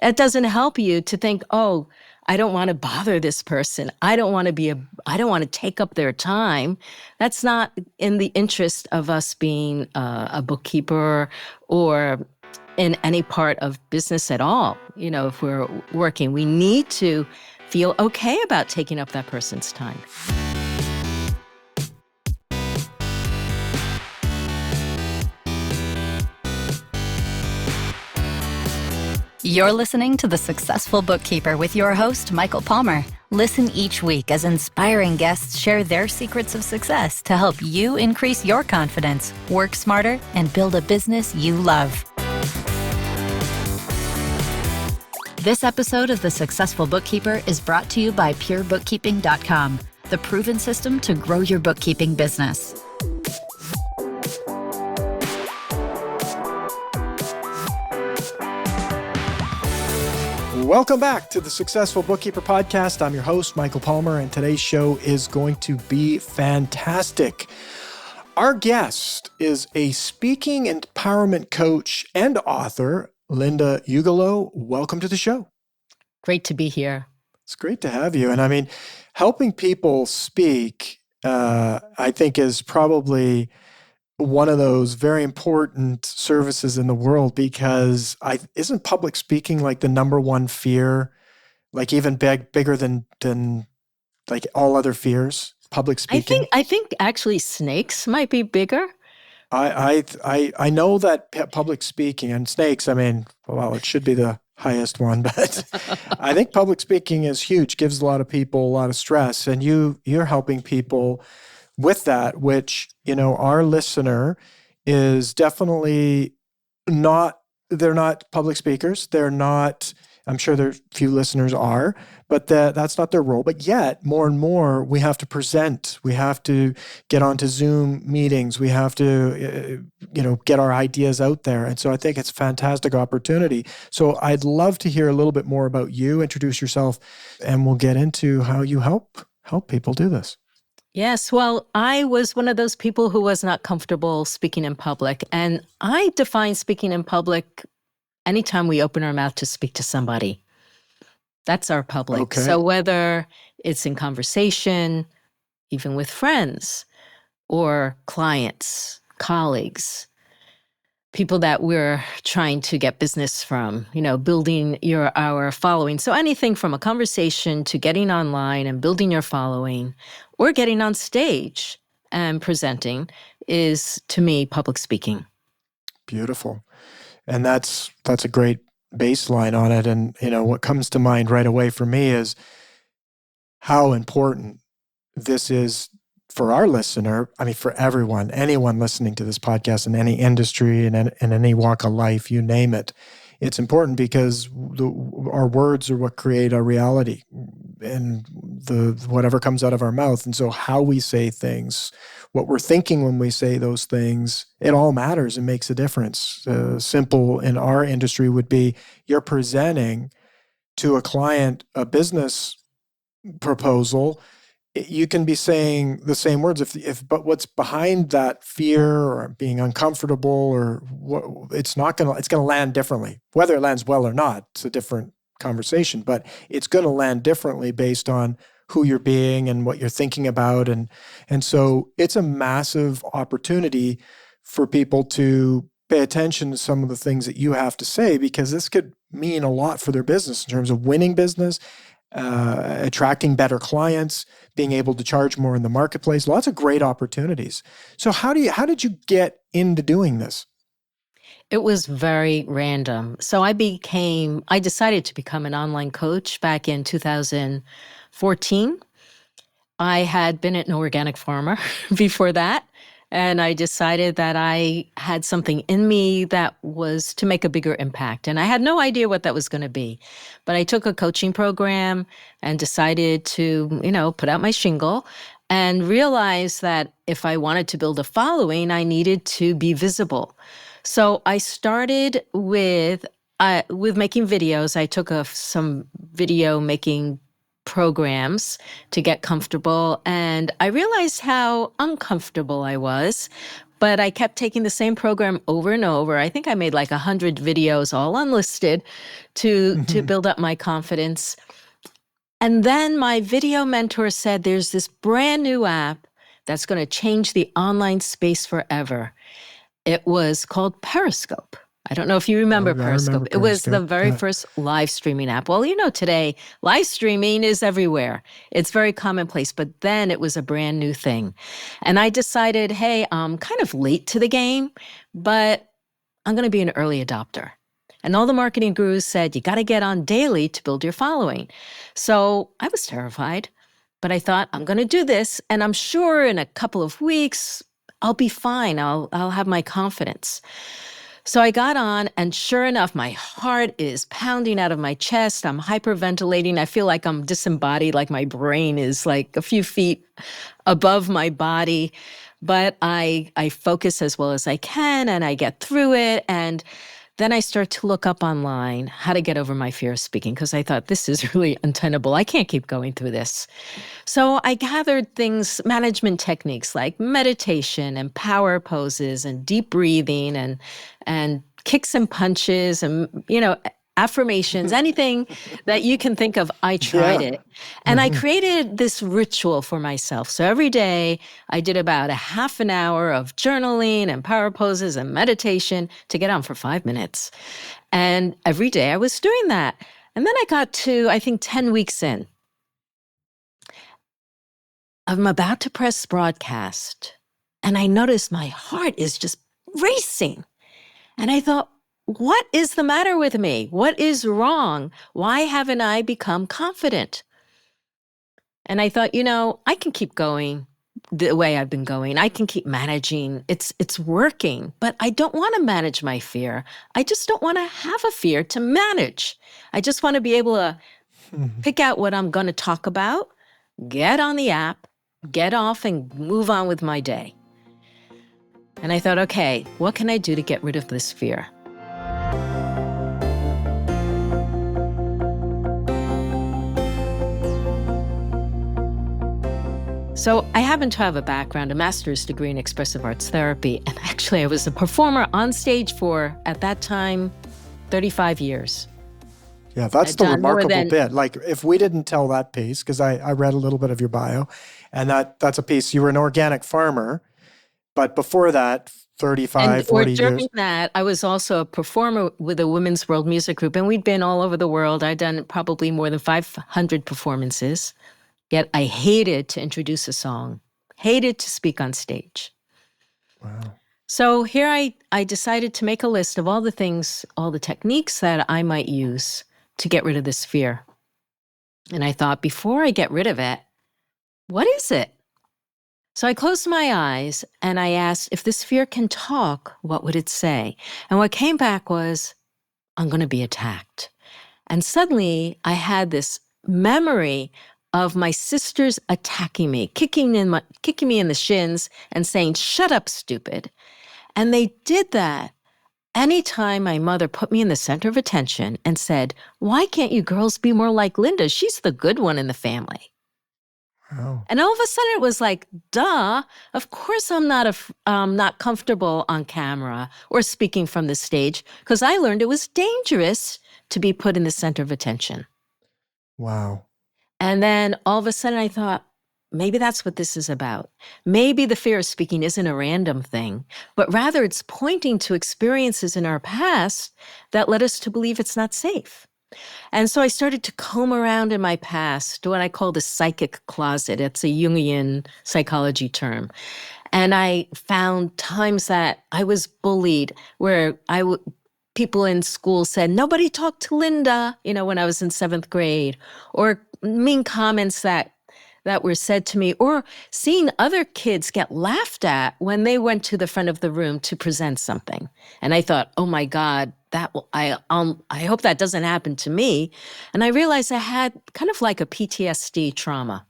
That doesn't help you to think, oh, I don't want to bother this person. I don't want to take up their time. That's not in the interest of us being a bookkeeper or in any part of business at all. If we're working, we need to feel okay about taking up that person's time. You're listening to The Successful Bookkeeper with your host, Michael Palmer. Listen each week as inspiring guests share their secrets of success to help you increase your confidence, work smarter, and build a business you love. This episode of The Successful Bookkeeper is brought to you by PureBookkeeping.com, the proven system to grow your bookkeeping business. Welcome back to the Successful Bookkeeper Podcast. I'm your host, Michael Palmer, and today's show is going to be fantastic. Our guest is a speaking empowerment coach and author, Linda Ugelow. Welcome to the show. Great to be here. It's great to have you. And I mean, helping people speak, I think, is probably one of those very important services in the world, because isn't public speaking like the number one fear, like even bigger than like all other fears, public speaking? I think actually snakes might be bigger. I know that public speaking and snakes, I mean, well, it should be the highest one, but I think public speaking is huge, gives a lot of people a lot of stress, and you're helping people with that, which, our listener is definitely not, they're not public speakers. They're not, I'm sure there few listeners are, but that's not their role. But yet, more and more, we have to present. We have to get onto Zoom meetings. We have to, get our ideas out there. And so I think it's a fantastic opportunity. So I'd love to hear a little bit more about you. Introduce yourself, and we'll get into how you help people do this. Yes, well, I was one of those people who was not comfortable speaking in public. And I define speaking in public anytime we open our mouth to speak to somebody. That's our public. Okay. So whether it's in conversation, even with friends or clients, colleagues, people that we're trying to get business from, building our following. So anything from a conversation to getting online and building your following, or getting on stage and presenting is, to me, public speaking. Beautiful. And that's a great baseline on it. And, what comes to mind right away for me is how important this is for our listener. I mean, for everyone, anyone listening to this podcast in any industry and in any walk of life, you name it. It's important because our words are what create our reality and whatever comes out of our mouth. And so how we say things, what we're thinking when we say those things, it all matters and makes a difference. Simple in our industry would be you're presenting to a client a business proposal. You can be saying the same words but what's behind that fear or being uncomfortable or what, it's going to land differently. Whether it lands well or not, it's a different conversation, but it's going to land differently based on who you're being and what you're thinking about. And so it's a massive opportunity for people to pay attention to some of the things that you have to say, because this could mean a lot for their business in terms of winning business, attracting better clients, being able to charge more in the marketplace, lots of great opportunities. So how did you get into doing this? It was very random. So I decided to become an online coach back in 2014. I had been an organic farmer before that. And I decided that I had something in me that was to make a bigger impact. And I had no idea what that was going to be. But I took a coaching program and decided to, put out my shingle and realized that if I wanted to build a following, I needed to be visible. So I started with making videos. I took some video making programs to get comfortable. And I realized how uncomfortable I was, but I kept taking the same program over and over. I think I made like 100 videos, all unlisted, to build up my confidence. And then my video mentor said, there's this brand new app that's going to change the online space forever. It was called Periscope. I don't know if you remember Oh, yeah, I Periscope. remember It was the Periscope. very Yeah. first live streaming app. Well, today live streaming is everywhere. It's very commonplace, but then it was a brand new thing. And I decided, hey, I'm kind of late to the game, but I'm going to be an early adopter. And all the marketing gurus said, you got to get on daily to build your following. So I was terrified, but I thought, I'm going to do this. And I'm sure in a couple of weeks, I'll be fine. I'll have my confidence. So I got on, and sure enough, my heart is pounding out of my chest. I'm hyperventilating. I feel like I'm disembodied, like my brain is like a few feet above my body. But I focus as well as I can, and I get through it. And then I start to look up online how to get over my fear of speaking, because I thought, this is really untenable. I can't keep going through this. So I gathered things, management techniques like meditation and power poses and deep breathing and kicks and punches and, affirmations, anything that you can think of. I tried Yeah. it. And I created this ritual for myself. So every day I did about a half an hour of journaling and power poses and meditation to get on for 5 minutes. And every day I was doing that. And then I got to, I think, 10 weeks in. I'm about to press broadcast, and I noticed my heart is just racing. And I thought, what is the matter with me? What is wrong? Why haven't I become confident? And I thought, I can keep going the way I've been going. I can keep managing. It's working, but I don't want to manage my fear. I just don't want to have a fear to manage. I just want to be able to pick out what I'm going to talk about, get on the app, get off, and move on with my day. And I thought, okay, what can I do to get rid of this fear? So I happen to have a background, a master's degree in expressive arts therapy. And actually, I was a performer on stage for, at that time, 35 years. Yeah, that's I've the done more remarkable than- bit. Like, if we didn't tell that piece, because I read a little bit of your bio, and that's a piece. You were an organic farmer, but before that, 35, 40 during years. that, I was also a performer with a women's world music group, and we'd been all over the world. I'd done probably more than 500 performances, yet I hated to introduce a song, hated to speak on stage. Wow. So here I decided to make a list of all the things, all the techniques that I might use to get rid of this fear. And I thought, before I get rid of it, what is it? So I closed my eyes and I asked, if this fear can talk, what would it say? And what came back was, I'm going to be attacked. And suddenly I had this memory of my sisters attacking me, kicking me in the shins and saying, shut up, stupid. And they did that anytime my mother put me in the center of attention and said, why can't you girls be more like Linda? She's the good one in the family. Wow. And all of a sudden it was like, duh, of course I'm not comfortable on camera or speaking from the stage, because I learned it was dangerous to be put in the center of attention. Wow. And then all of a sudden I thought, maybe that's what this is about. Maybe the fear of speaking isn't a random thing, but rather it's pointing to experiences in our past that led us to believe it's not safe. And so I started to comb around in my past, what I call the psychic closet. It's a Jungian psychology term. And I found times that I was bullied, where people in school said, nobody talked to Linda, when I was in 7th grade, or mean comments that were said to me, or seeing other kids get laughed at when they went to the front of the room to present something. And I thought, oh my God, I hope that doesn't happen to me. And I realized I had kind of like a PTSD trauma.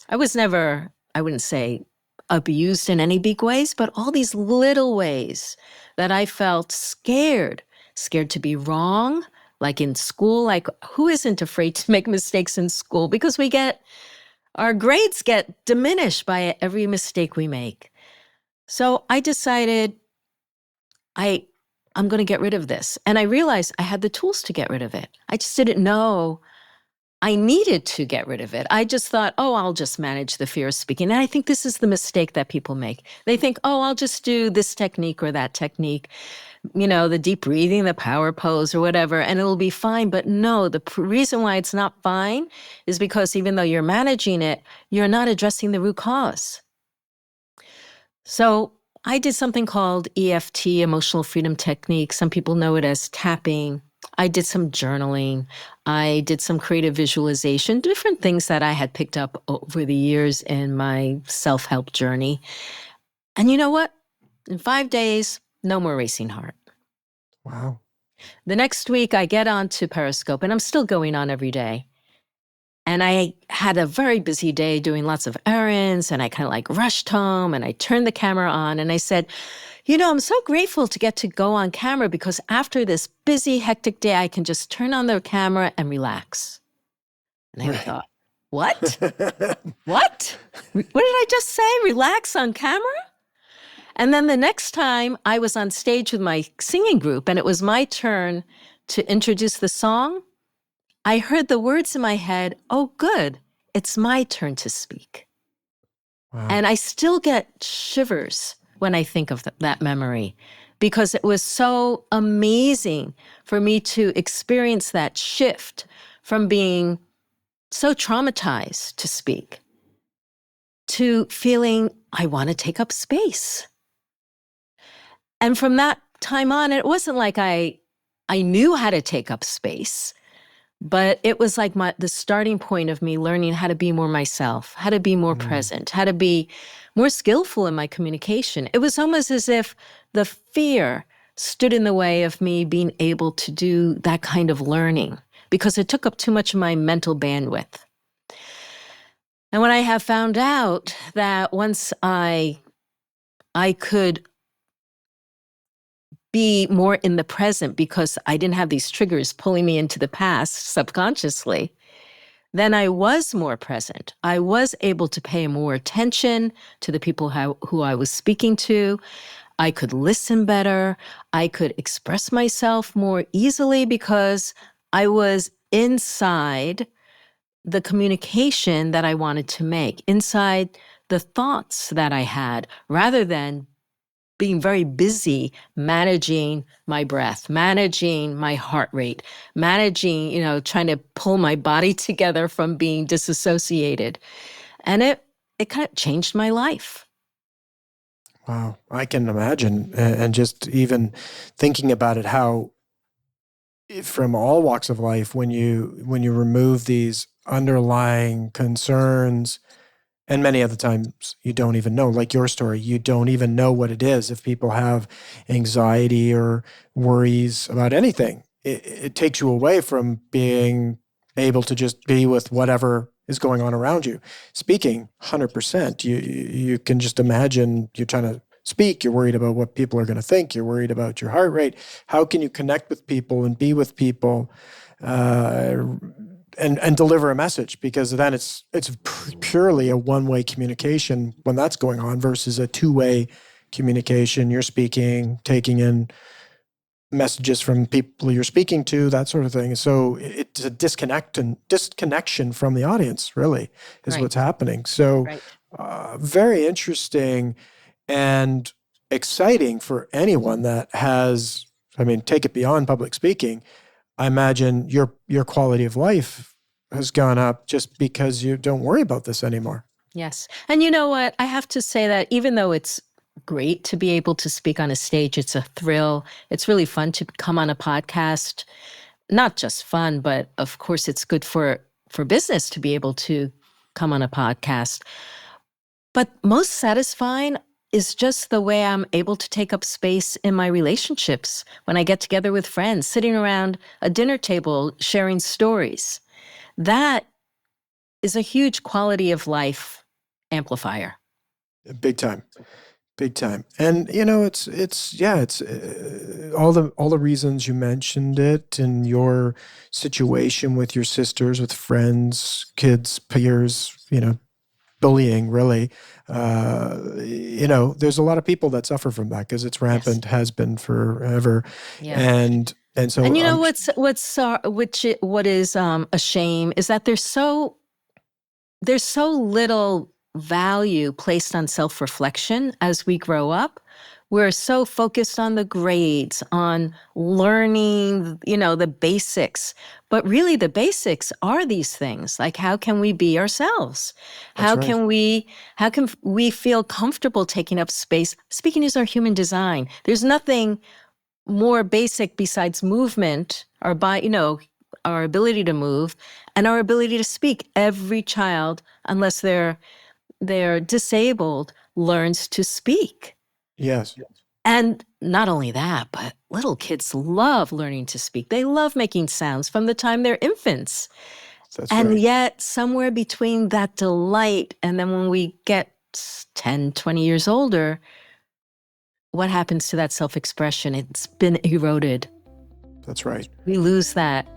I was never, I wouldn't say abused in any big ways, but all these little ways that I felt scared to be wrong, like in school. Like, who isn't afraid to make mistakes in school? Because our grades get diminished by every mistake we make. So I decided I'm going to get rid of this. And I realized I had the tools to get rid of it. I just didn't know I needed to get rid of it. I just thought, oh, I'll just manage the fear of speaking. And I think this is the mistake that people make. They think, oh, I'll just do this technique or that technique, the deep breathing, the power pose or whatever, and it'll be fine. But no, the reason why it's not fine is because even though you're managing it, you're not addressing the root cause. So I did something called EFT, Emotional Freedom Technique. Some people know it as tapping. I did some journaling. I did some creative visualization, different things that I had picked up over the years in my self-help journey. And you know what? In 5 days, no more racing heart. Wow. The next week, I get on to Periscope, and I'm still going on every day. And I had a very busy day doing lots of errands, and I kind of like rushed home, and I turned the camera on, and I said, I'm so grateful to get to go on camera because after this busy, hectic day, I can just turn on the camera and relax. And I thought, what? What? What did I just say? Relax on camera? And then the next time I was on stage with my singing group, and it was my turn to introduce the song, I heard the words in my head, oh, good, it's my turn to speak. Wow. And I still get shivers when I think of that memory because it was so amazing for me to experience that shift from being so traumatized to speak to feeling I want to take up space. And from that time on, it wasn't like I knew how to take up space. But it was like the starting point of me learning how to be more myself, how to be more present, how to be more skillful in my communication. It was almost as if the fear stood in the way of me being able to do that kind of learning because it took up too much of my mental bandwidth. And when I have found out that once I could be more in the present because I didn't have these triggers pulling me into the past subconsciously, then I was more present. I was able to pay more attention to the people who I was speaking to. I could listen better. I could express myself more easily because I was inside the communication that I wanted to make, inside the thoughts that I had, rather than being very busy managing my breath, managing my heart rate, managing, trying to pull my body together from being disassociated. And it kind of changed my life. Wow. I can imagine. And just even thinking about it, how from all walks of life, when you remove these underlying concerns, and many other times you don't even know, like your story, you don't even know what it is. If people have anxiety or worries about anything, it takes you away from being able to just be with whatever is going on around you. Speaking, 100%. You can just imagine you're trying to speak, you're worried about what people are going to think, you're worried about your heart rate. How can you connect with people and be with people and deliver a message? Because then it's purely a one-way communication when that's going on versus a two-way communication. You're speaking, taking in messages from people you're speaking to, that sort of thing. So it's a disconnection from the audience, really, is what's happening. So very interesting and exciting for anyone that has, take it beyond public speaking. I imagine your quality of life has gone up just because you don't worry about this anymore. Yes. And you know what? I have to say that even though it's great to be able to speak on a stage, it's a thrill. It's really fun to come on a podcast. Not just fun, but of course it's good for business to be able to come on a podcast. But most satisfying is just the way I'm able to take up space in my relationships when I get together with friends, sitting around a dinner table, sharing stories. That is a huge quality of life amplifier. Big time. And it's all the reasons you mentioned it, and your situation with your sisters, with friends, kids, peers, bullying, really. There's a lot of people that suffer from that because it's rampant, has been forever. Yeah. And so, And you know what is a shame is that there's so little value placed on self-reflection as we grow up. We're so focused on the grades, on learning, the basics. But really the basics are these things. Like, how can we be ourselves? How can we feel comfortable taking up space? Speaking is our human design. There's nothing more basic besides movement, our ability to move and our ability to speak. Every child, unless they're disabled, learns to speak. Yes. And not only that, but little kids love learning to speak. They love making sounds from the time they're infants. That's and right. Yet somewhere between that delight and then when we get 10, 20 years older, what happens to that self-expression? It's been eroded. That's right. We lose that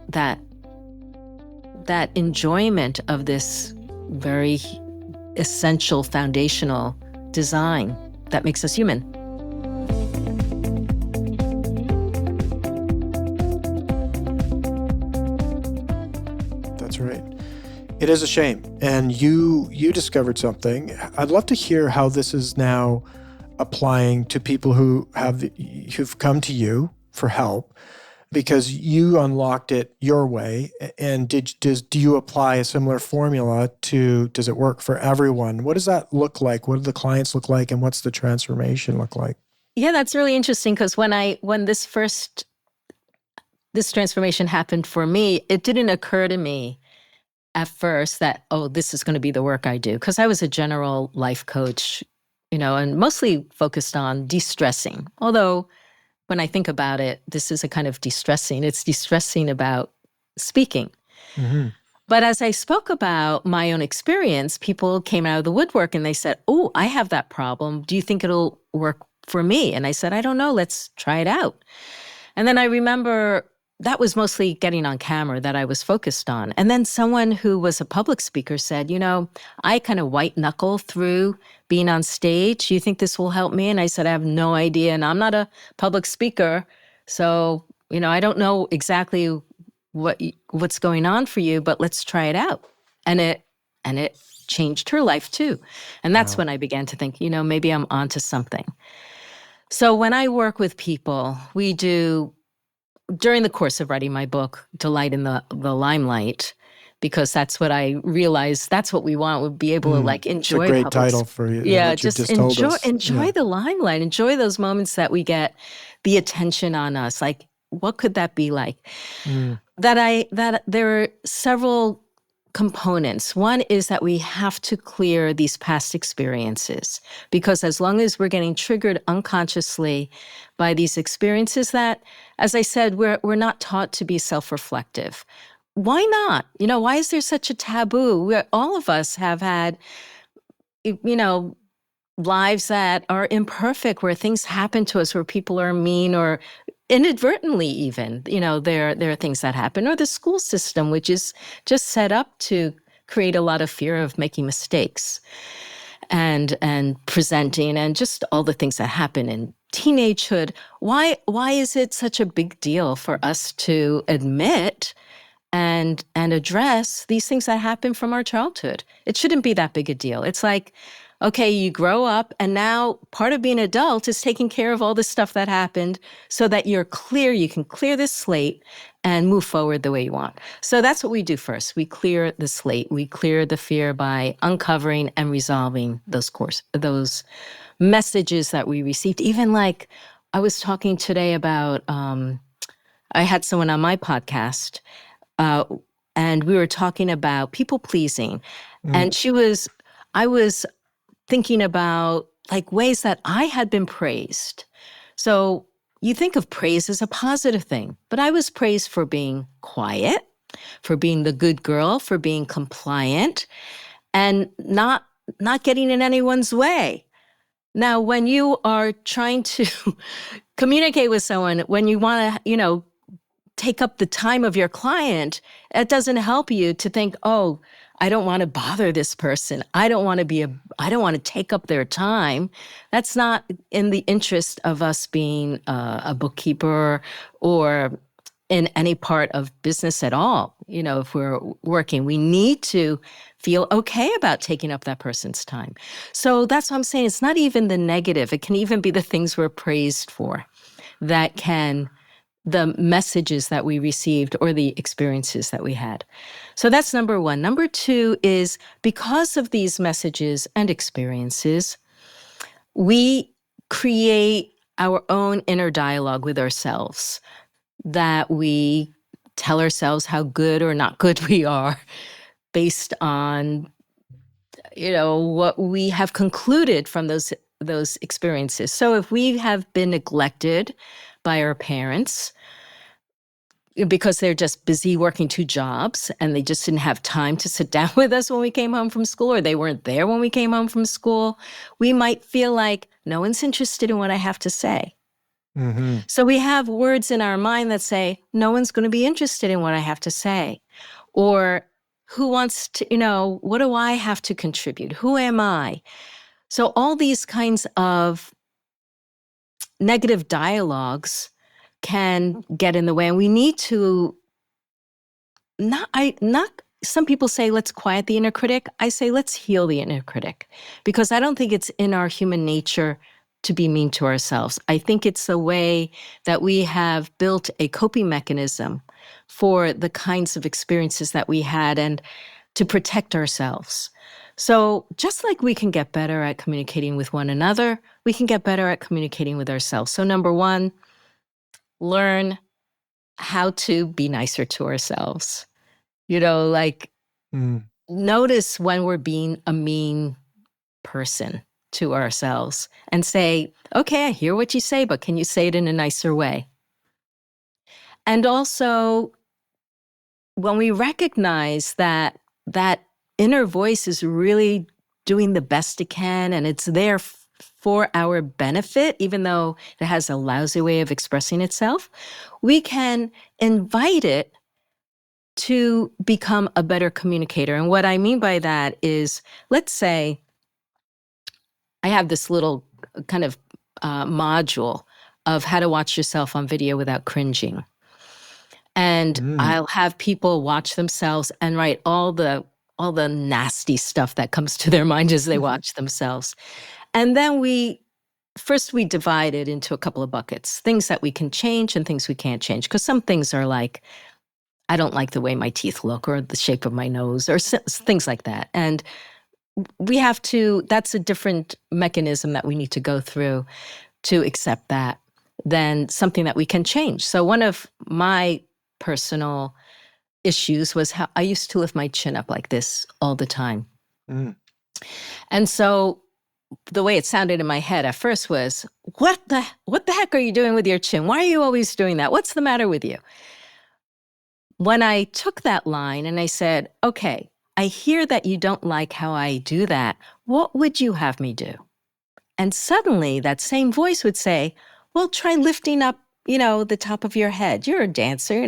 enjoyment of this very essential foundational design that makes us human. That's right. It is a shame. And you discovered something. I'd love to hear how this is now applying to people who've come to you for help, because you unlocked it your way. And do you apply a similar formula does it work for everyone? What does that look like? What do the clients look like? And what's the transformation look like? Yeah, that's really interesting because when this transformation happened for me, it didn't occur to me at first that, this is going to be the work I do. Because I was a general life coach, and mostly focused on de-stressing. Although when I think about it, this is a kind of de-stressing. It's de-stressing about speaking. Mm-hmm. But as I spoke about my own experience, people came out of the woodwork and they said, "Oh, I have that problem. Do you think it'll work for me?" And I said, "I don't know. Let's try it out." And then I remember that was mostly getting on camera that I was focused on. And then someone who was a public speaker said, "I kind of white knuckle through being on stage. Do you think this will help me?" And I said, "I have no idea. And I'm not a public speaker. So, I don't know exactly what's going on for you, but let's try it out." And it changed her life too. And that's when I began to think, maybe I'm onto something. So when I work with people, we do, during the course of writing my book, Delight in the Limelight, because that's what I realized, that's what we want, would be able to enjoy. It's a great title for you. Yeah, just enjoy the limelight, enjoy those moments that we get the attention on us. Like, what could that be like? That there are several components. One is that we have to clear these past experiences, because as long as we're getting triggered unconsciously by these experiences that, as I said, we're not taught to be self-reflective. Why not? Why is there such a taboo? All of us have had, lives that are imperfect, where things happen to us, where people are mean or inadvertently even, there are things that happen, or the school system, which is just set up to create a lot of fear of making mistakes and presenting, and just all the things that happen in teenagehood. Why is it such a big deal for us to admit and address these things that happen from our childhood? It shouldn't be that big a deal. It's like, okay, you grow up, and now part of being an adult is taking care of all the stuff that happened so that you can clear this slate and move forward the way you want. So that's what we do first. We clear the slate. We clear the fear by uncovering and resolving those messages that we received. Even like I was talking today about, I had someone on my podcast, and we were talking about people pleasing. And I was thinking about like ways that I had been praised. So you think of praise as a positive thing, but I was praised for being quiet, for being the good girl, for being compliant, and not getting in anyone's way. Now, when you are trying to communicate with someone, when you want to, take up the time of your client, it doesn't help you to think, oh, I don't want to bother this person. I don't want to take up their time. That's not in the interest of us being a bookkeeper or in any part of business at all. If we're working, we need to feel okay about taking up that person's time. So that's what I'm saying. It's not even the negative. It can even be the things we're praised for the messages that we received or the experiences that we had. So that's number one. Number two is because of these messages and experiences, we create our own inner dialogue with ourselves, that we tell ourselves how good or not good we are based on, what we have concluded from those experiences. So if we have been neglected by our parents because they're just busy working two jobs and they just didn't have time to sit down with us when we came home from school, or they weren't there when we came home from school, we might feel like no one's interested in what I have to say. Mm-hmm. So we have words in our mind that say, no one's going to be interested in what I have to say. Or who wants to, what do I have to contribute? Who am I? So all these kinds of negative dialogues can get in the way. And we need to some people say, let's quiet the inner critic. I say, let's heal the inner critic, because I don't think it's in our human nature to be mean to ourselves. I think it's the way that we have built a coping mechanism for the kinds of experiences that we had and to protect ourselves. So just like we can get better at communicating with one another, we can get better at communicating with ourselves. So number one, learn how to be nicer to ourselves. Notice when we're being a mean person to ourselves and say, okay, I hear what you say, but can you say it in a nicer way? And also, when we recognize that inner voice is really doing the best it can and it's there for our benefit, even though it has a lousy way of expressing itself, we can invite it to become a better communicator. And what I mean by that is, let's say I have this little kind of module of how to watch yourself on video without cringing. And I'll have people watch themselves and write all the nasty stuff that comes to their mind as they watch themselves. And then we divide it into a couple of buckets, things that we can change and things we can't change. Because some things are like, I don't like the way my teeth look or the shape of my nose or things like that. And that's a different mechanism that we need to go through to accept that than something that we can change. So one of my personal issues was how I used to lift my chin up like this all the time. And so the way it sounded in my head at first was, what the heck are you doing with your chin? Why are you always doing that? What's the matter with you? When I took that line and I said, okay, I hear that you don't like how I do that. What would you have me do? And suddenly that same voice would say, well, try lifting up, the top of your head. You're a dancer,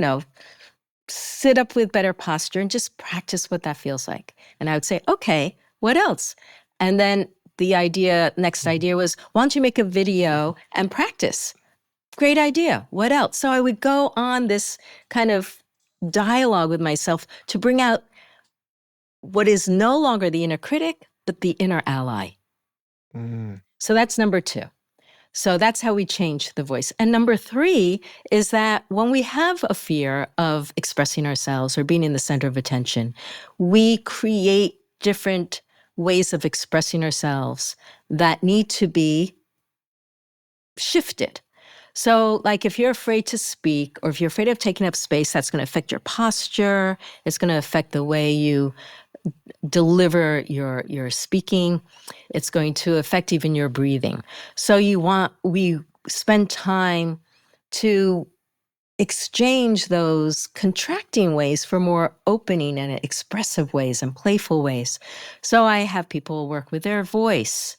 sit up with better posture and just practice what that feels like. And I would say, okay, what else? And then the next idea was, why don't you make a video and practice? Great idea. What else? So I would go on this kind of dialogue with myself to bring out what is no longer the inner critic, but the inner ally. So that's number two. So that's how we change the voice. And number three is that when we have a fear of expressing ourselves or being in the center of attention, we create different ways of expressing ourselves that need to be shifted. So like if you're afraid to speak or if you're afraid of taking up space, that's going to affect your posture. It's going to affect the way you deliver your speaking. It's going to affect even your breathing. So we spend time to exchange those contracting ways for more opening and expressive ways and playful ways. So I have people work with their voice,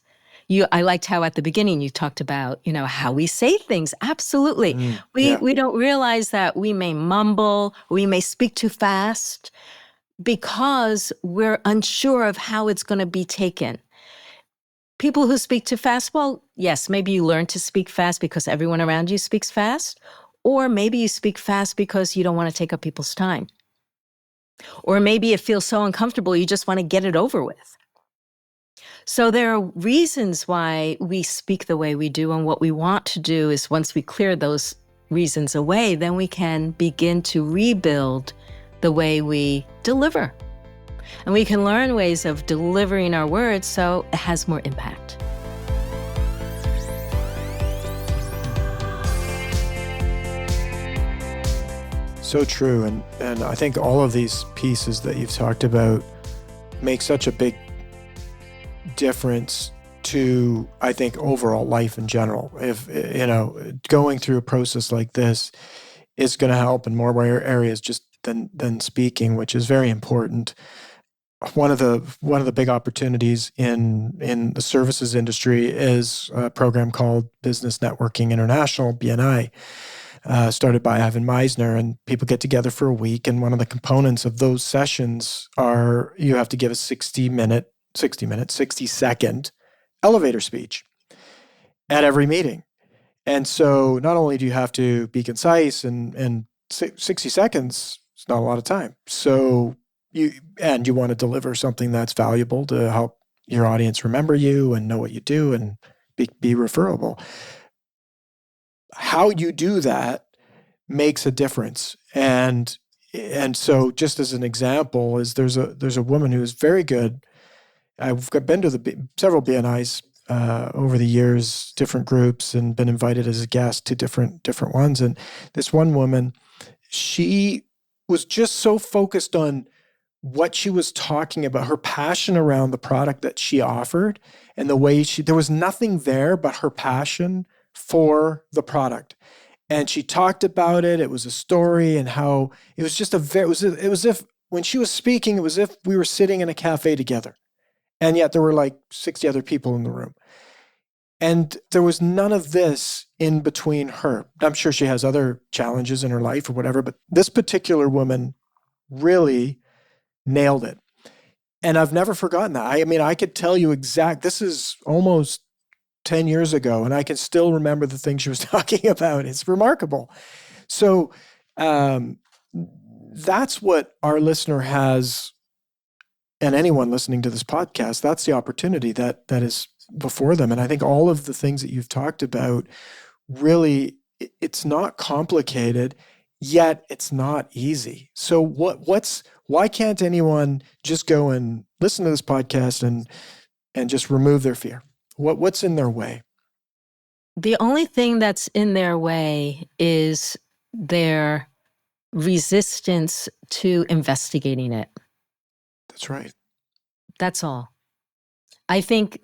I liked how at the beginning you talked about, how we say things. Absolutely. Yeah. We don't realize that we may mumble, we may speak too fast because we're unsure of how it's going to be taken. People who speak too fast, well, yes, maybe you learn to speak fast because everyone around you speaks fast, or maybe you speak fast because you don't want to take up people's time. Or maybe it feels so uncomfortable, you just want to get it over with. So there are reasons why we speak the way we do, and what we want to do is once we clear those reasons away, then we can begin to rebuild the way we deliver. And we can learn ways of delivering our words so it has more impact. So true. And I think all of these pieces that you've talked about make such a big difference to, I think, overall life in general. If, going through a process like this is going to help in more areas just than speaking, which is very important. One of the big opportunities in the services industry is a program called Business Networking International, BNI, started by Ivan Meisner, and people get together for a week. And one of the components of those sessions are you have to give a 60-second elevator speech at every meeting. And so not only do you have to be concise, and 60 seconds is not a lot of time. So you want to deliver something that's valuable to help your audience remember you and know what you do and be referable. How you do that makes a difference. And so just as an example is there's a woman who's very good. I've been to several BNIs over the years, different groups, and been invited as a guest to different ones. And this one woman, she was just so focused on what she was talking about, her passion around the product that she offered, and the way there was nothing there but her passion for the product. And she talked about it. It was a story, and how it was just it was if when she was speaking, it was if we were sitting in a cafe together. And yet there were like 60 other people in the room. And there was none of this in between her. I'm sure she has other challenges in her life or whatever, but this particular woman really nailed it. And I've never forgotten that. I mean, I could tell you this is almost 10 years ago, and I can still remember the things she was talking about. It's remarkable. So that's what our listener has, and anyone listening to this podcast, that's the opportunity that is before them. And I think all of the things that you've talked about, really, it's not complicated, yet it's not easy. So why can't anyone just go and listen to this podcast and just remove their fear? What's in their way? The only thing that's in their way is their resistance to investigating it. That's right. That's all. I think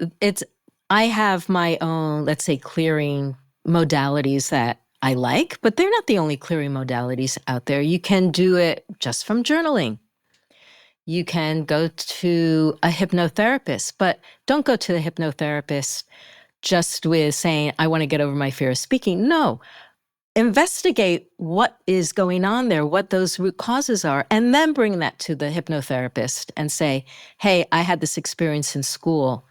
I have my own, let's say, clearing modalities that I like, but they're not the only clearing modalities out there. You can do it just from journaling. You can go to a hypnotherapist, but don't go to the hypnotherapist just with saying, I want to get over my fear of speaking. No. Investigate what is going on there, what those root causes are, and then bring that to the hypnotherapist and say, hey, I had this experience in school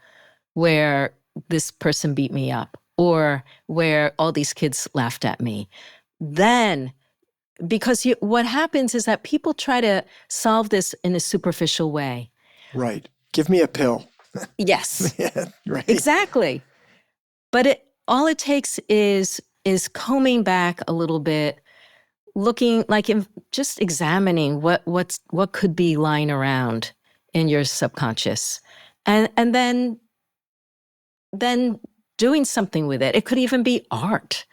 where this person beat me up, or where all these kids laughed at me. Then, because what happens is that people try to solve this in a superficial way. Right. Give me a pill. Yes. Yeah, right. Exactly. But all it takes is combing back a little bit, looking like just examining what could be lying around in your subconscious, and then doing something with it. It could even be art.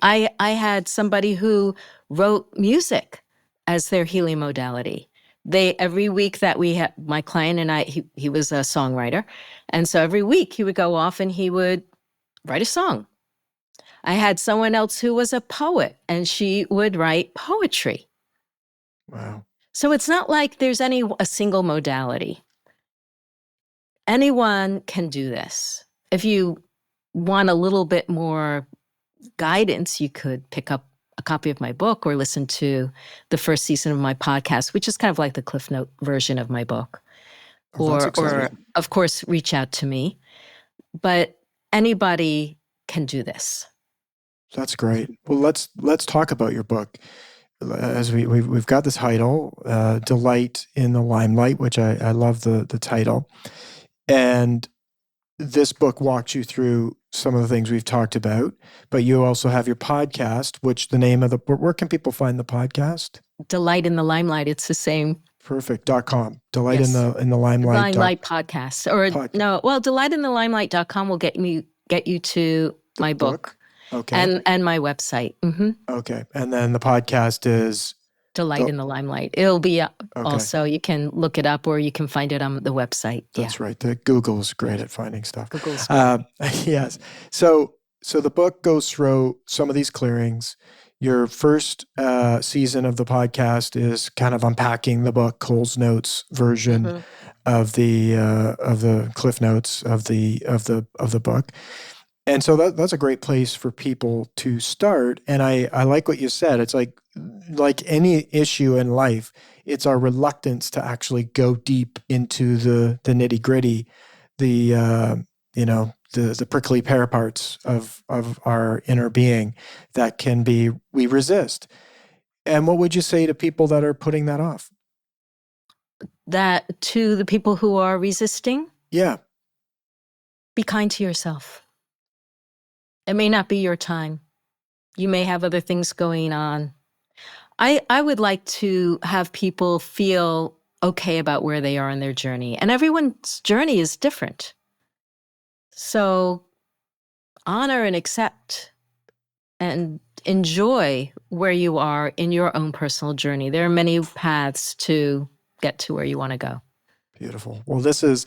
I had somebody who wrote music as their healing modality. Every week that we had, my client and I, he was a songwriter, and so every week he would go off and he would write a song. I had someone else who was a poet, and she would write poetry. Wow. So it's not like there's a single modality. Anyone can do this. If you want a little bit more guidance, you could pick up a copy of my book or listen to the first season of my podcast, which is kind of like the Cliff Note version of my book. Oh, that's Or exciting. of course, reach out to me. But anybody can do this. That's great. Well, let's talk about your book. As we've got the title, Delight in the Limelight, which I love the title. And this book walks you through some of the things we've talked about, but you also have your podcast, which the name of where can people find the podcast? Delight in the Limelight. It's the same. Perfect.com. Delight Yes. in the Limelight. Limelight podcast. Or no, well, delightinthelimelight.com will get you to my book. Okay. And my website. Mm-hmm. Okay. And then the podcast is Delight in the Limelight. It'll be also, you can look it up or you can find it on the website. That's right. The Google's great at finding stuff. Google's great. Yes. So the book goes through some of these clearings. Your first season of the podcast is kind of unpacking the book, Cole's Notes version of the Cliff Notes of the book. And so that's a great place for people to start. And I like what you said. It's like any issue in life, it's our reluctance to actually go deep into the nitty gritty, the prickly pear parts of our inner being that we resist. And what would you say to people that are putting that off? That to the people who are resisting? Yeah. Be kind to yourself. It may not be your time. You may have other things going on. I would like to have people feel okay about where they are in their journey. And everyone's journey is different. So honor and accept and enjoy where you are in your own personal journey. There are many paths to get to where you want to go. Beautiful. Well, this is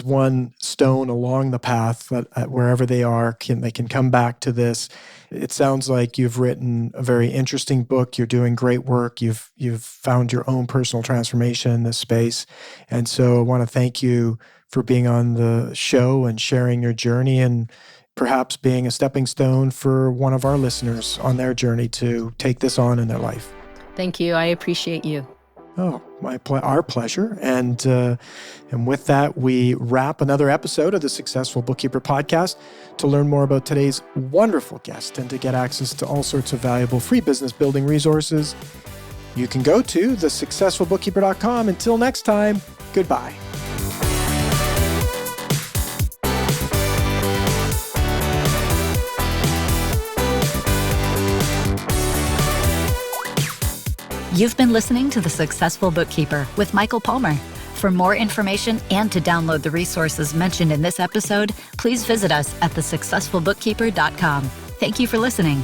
one stone along the path that wherever they are, they can come back to this. It sounds like you've written a very interesting book. You're doing great work. You've found your own personal transformation in this space. And so I want to thank you for being on the show and sharing your journey and perhaps being a stepping stone for one of our listeners on their journey to take this on in their life. Thank you. I appreciate you. Oh, our pleasure. And with that, we wrap another episode of the Successful Bookkeeper podcast. To learn more about today's wonderful guest and to get access to all sorts of valuable free business building resources, you can go to thesuccessfulbookkeeper.com. Until next time, goodbye. You've been listening to The Successful Bookkeeper with Michael Palmer. For more information and to download the resources mentioned in this episode, please visit us at thesuccessfulbookkeeper.com. Thank you for listening.